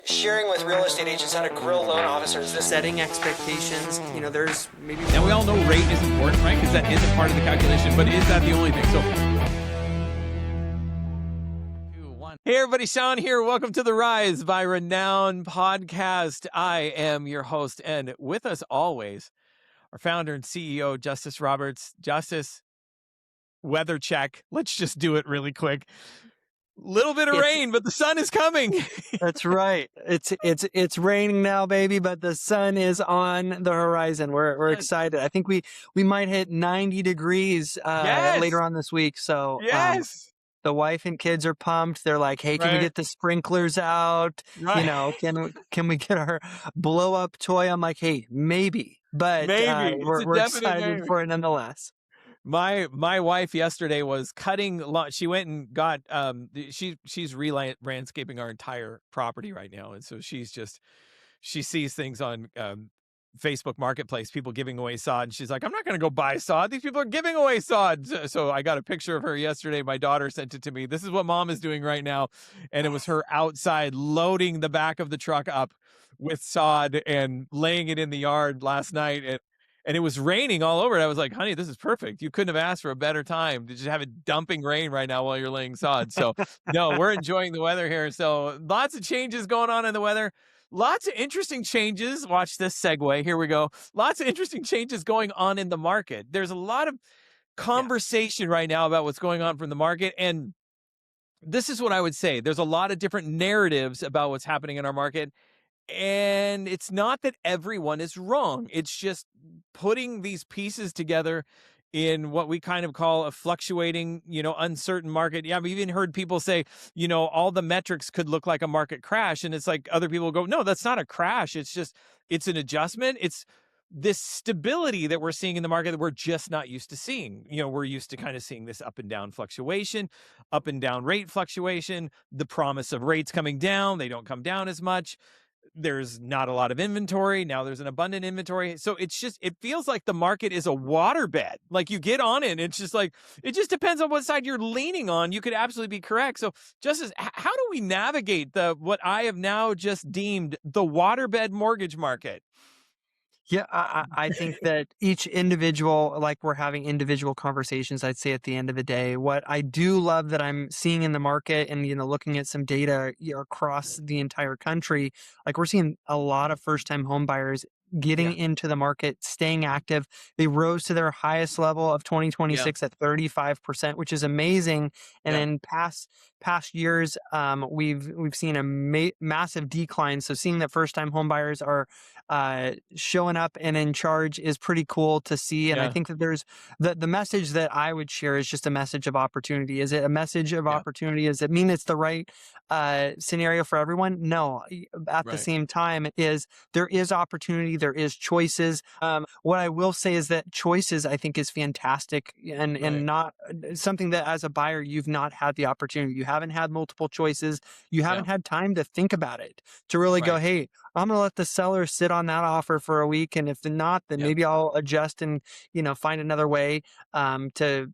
sharing with real estate agents how to grill loan officers, this setting expectations, there's maybe... And we all know rate is important, right? Because that is a part of the calculation, but is that the only thing? So, 2, 1. Hey everybody, Sean here. Welcome to the Rise by Renown podcast. I am your host, and with us always, our founder and CEO, Justice Roberts. Justice, weather check. Let's just do it really quick. Little bit of rain, but the sun is coming. That's right. It's raining now, baby, but the sun is on the horizon. We're excited. I think we might hit 90 degrees later on this week. So yes. The wife and kids are pumped. They're like, "Hey, can we get the sprinklers out? Right. Can we get our blow up toy?" I'm like, "Hey, maybe," but we're excited for it nonetheless. My wife yesterday was cutting she went and got she's landscaping our entire property right now, and so she sees things on Facebook Marketplace, people giving away sod, and she's like, "I'm not going to go buy sod. These people are giving away sod." So I got a picture of her yesterday. My daughter sent it to me. This is what mom is doing right now, and it was her outside loading the back of the truck up with sod and laying it in the yard last night, and it was raining all over it. I was like, "Honey, this is perfect. You couldn't have asked for a better time to just have it dumping rain right now while you're laying sod." So no, we're enjoying the weather here. So lots of changes going on in the weather. Lots of interesting changes. Watch this segue. Here we go. Lots of interesting changes going on in the market. There's a lot of conversation right now about what's going on from the market. And this is what I would say. There's a lot of different narratives about what's happening in our market. And it's not that everyone is wrong. It's just putting these pieces together in what we kind of call a fluctuating, uncertain market. Yeah, I've even heard people say, all the metrics could look like a market crash. And it's like other people go, no, that's not a crash. It's an adjustment. It's this stability that we're seeing in the market that we're just not used to seeing. We're used to kind of seeing this up and down fluctuation, up and down rate fluctuation, the promise of rates coming down. They don't come down as much. There's not a lot of inventory. Now there's an abundant inventory. So it feels like the market is a waterbed. Like you get on it, and it's just like, it just depends on what side you're leaning on. You could absolutely be correct. So Justice, how do we navigate what I have now just deemed the waterbed mortgage market? Yeah, I think that each individual, like we're having individual conversations, I'd say at the end of the day, what I do love that I'm seeing in the market and, looking at some data across the entire country, like we're seeing a lot of first-time home buyers getting into the market, staying active. They rose to their highest level of 2026 at 35%, which is amazing. And in past years, we've seen a massive decline. So seeing that first-time home buyers are showing up and in charge is pretty cool to see. And I think that there's the message that I would share is just a message of opportunity. Is it a message of opportunity? Does it mean it's the right scenario for everyone? No. At the same time, there is opportunity. There is choices. What I will say is that choices, I think, is fantastic and not something that as a buyer, you've not had the opportunity. You haven't had multiple choices. You haven't had time to think about it, to really go, hey, I'm going to let the seller sit on that offer for a week. And if not, then maybe I'll adjust and, find another way to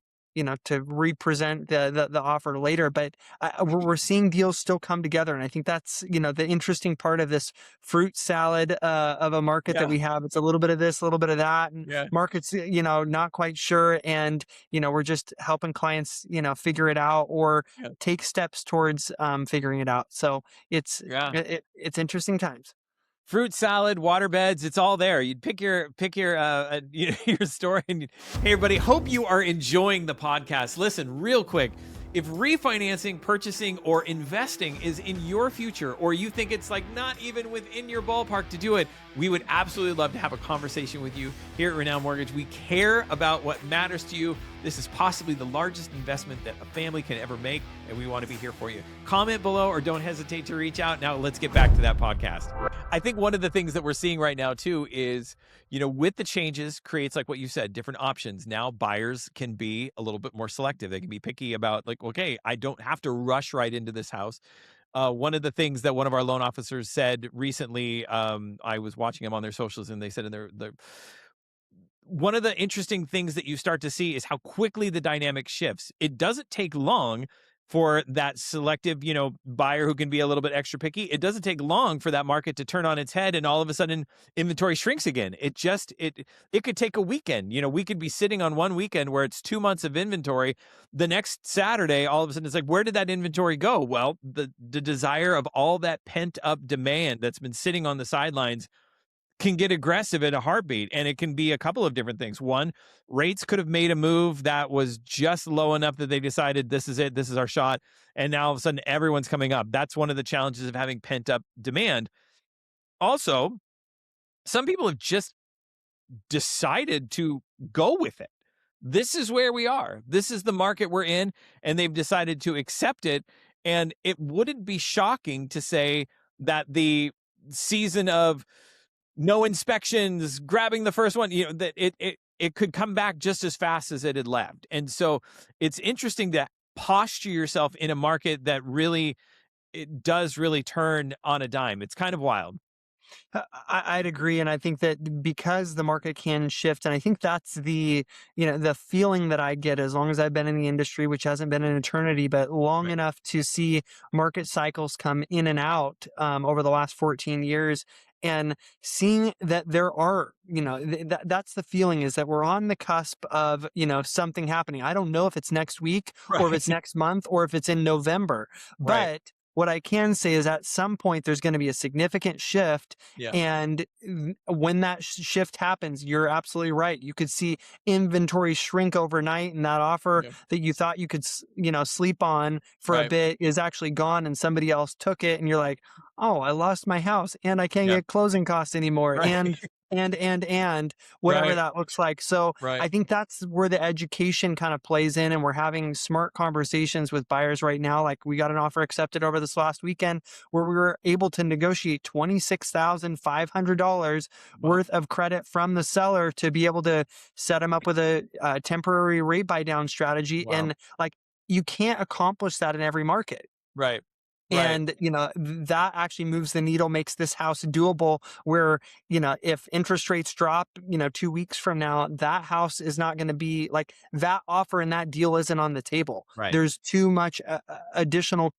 represent the offer later. But we're seeing deals still come together. And I think that's, the interesting part of this fruit salad of a market that we have. It's a little bit of this, a little bit of that. And markets, not quite sure. And, we're just helping clients, figure it out or take steps towards figuring it out. So it's interesting times. Fruit salad, water beds, it's all there. You'd pick your your store. And hey, everybody, hope you are enjoying the podcast. Listen, real quick, if refinancing, purchasing, or investing is in your future, or you think it's like not even within your ballpark to do it, we would absolutely love to have a conversation with you here at Renown Mortgage. We care about what matters to you. This is possibly the largest investment that a family can ever make, and we want to be here for you. Comment below or don't hesitate to reach out. Now let's get back to that podcast. I think one of the things that we're seeing right now too is, with the changes creates, like what you said, different options. Now buyers can be a little bit more selective. They can be picky about like, okay, I don't have to rush right into this house. One of the things that one of our loan officers said recently, I was watching them on their socials, and they said in their one of the interesting things that you start to see is how quickly the dynamic shifts. It doesn't take long for that selective, buyer who can be a little bit extra picky, it doesn't take long for that market to turn on its head and all of a sudden inventory shrinks again. It could take a weekend. We could be sitting on one weekend where it's 2 months of inventory. The next Saturday, all of a sudden it's like, where did that inventory go? Well, the desire of all that pent up demand that's been sitting on the sidelines can get aggressive at a heartbeat. And it can be a couple of different things. One, rates could have made a move that was just low enough that they decided this is it, this is our shot. And now all of a sudden everyone's coming up. That's one of the challenges of having pent up demand. Also, some people have just decided to go with it. This is where we are. This is the market we're in, and they've decided to accept it. And it wouldn't be shocking to say that the season of no inspections, grabbing the first one, that it could come back just as fast as it had left. And so it's interesting to posture yourself in a market that really it does really turn on a dime. It's kind of wild. I'd agree, and I think that because the market can shift, and I think that's the feeling that I get as long as I've been in the industry, which hasn't been an eternity, but long Right. enough to see market cycles come in and out over the last 14 years. And seeing that there are, that's the feeling, is that we're on the cusp of, something happening. I don't know if it's next week or if it's Right. next month or if it's in November, Right. but what I can say is at some point there's going to be a significant shift, Yeah. and when that shift happens, you're absolutely right. You could see inventory shrink overnight, and that offer Yeah. that you thought you could, sleep on for a Right. bit is actually gone, and somebody else took it, and you're like, oh, I lost my house, and I can't Yeah. get closing costs anymore, Right. and whatever Right. that looks like. So Right. I think that's where the education kind of plays in, and we're having smart conversations with buyers right now. Like, we got an offer accepted over this last weekend where we were able to negotiate $26,500 Wow. worth of credit from the seller to be able to set them up with a, temporary rate buy down strategy. Wow. And like, you can't accomplish that in every market. Right. Right. And, that actually moves the needle, makes this house doable where, if interest rates drop, 2 weeks from now, that house is not going to be like that offer, and that deal isn't on the table. Right. There's too much additional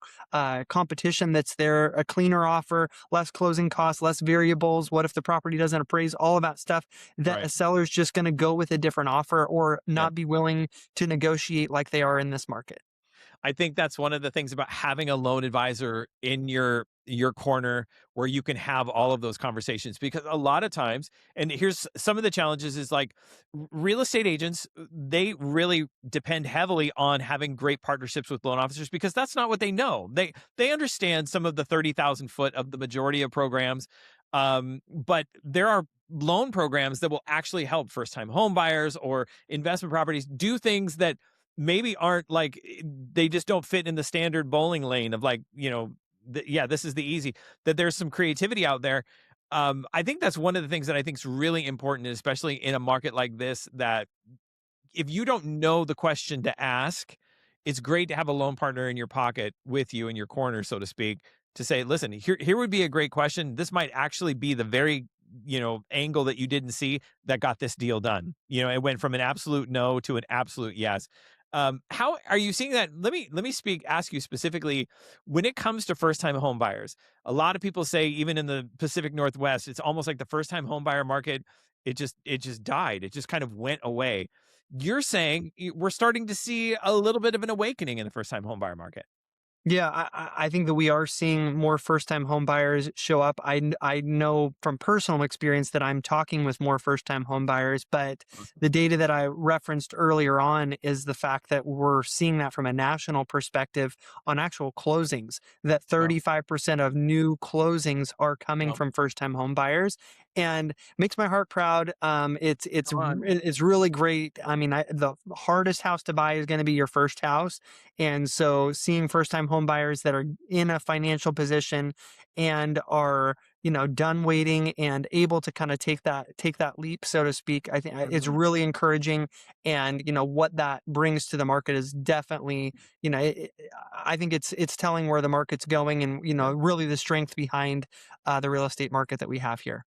competition that's there, a cleaner offer, less closing costs, less variables. What if the property doesn't appraise? All of that stuff that a Right. seller's just going to go with a different offer or Yeah. not be willing to negotiate like they are in this market. I think that's one of the things about having a loan advisor in your corner where you can have all of those conversations, because a lot of times, and here's some of the challenges, is like real estate agents, they really depend heavily on having great partnerships with loan officers, because that's not what they know. They understand some of the 30,000 foot of the majority of programs, but there are loan programs that will actually help first time home buyers or investment properties do things that maybe aren't like they just don't fit in the standard bowling lane of like, yeah, this is the easy, that there's some creativity out there. I think that's one of the things that I think is really important, especially in a market like this, that if you don't know the question to ask, it's great to have a loan partner in your pocket with you in your corner, so to speak, to say, listen, here would be a great question. This might actually be the very, angle that you didn't see that got this deal done. It went from an absolute no to an absolute yes. How are you seeing that? Let me ask you specifically when it comes to first time home buyers. A lot of people say, even in the Pacific Northwest, it's almost like the first time home buyer market, it just died. It just kind of went away. You're saying we're starting to see a little bit of an awakening in the first time home buyer market. Yeah, I think that we are seeing more first-time home buyers show up. I know from personal experience that I'm talking with more first-time home buyers, but Awesome. the data that I referenced earlier on is the fact that we're seeing that from a national perspective on actual closings, that Wow. 35% of new closings are coming Wow. from first-time home buyers, and makes my heart proud. Come on. It's really great. I mean, the hardest house to buy is going to be your first house, and so seeing first time home buyers that are in a financial position and are, done waiting and able to kind of take that leap, so to speak, I think it's Mhm. really encouraging. And, what that brings to the market is definitely, I think it's telling where the market's going, and, Yeah. really the strength behind the real estate market that we have here.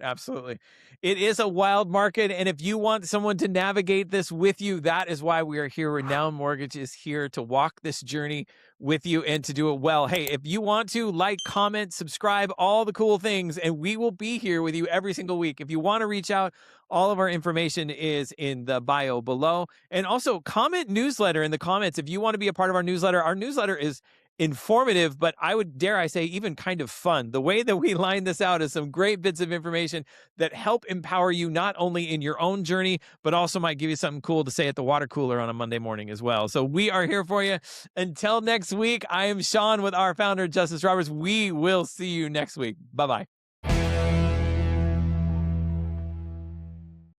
Absolutely. It is a wild market, and if you want someone to navigate this with you, that is why we are here. Renown Mortgage is here to walk this journey with you and to do it well. Hey, if you want to like, comment, subscribe, all the cool things, and we will be here with you every single week. If you want to reach out, all of our information is in the bio below. And also comment newsletter in the comments if you want to be a part of our newsletter. Our newsletter is informative, but I would dare I say even kind of fun. The way that we line this out is some great bits of information that help empower you not only in your own journey, but also might give you something cool to say at the water cooler on a Monday morning as well. So we are here for you. Until next week, I am Sean with our founder, Justice Roberts. We will see you next week. Bye-bye.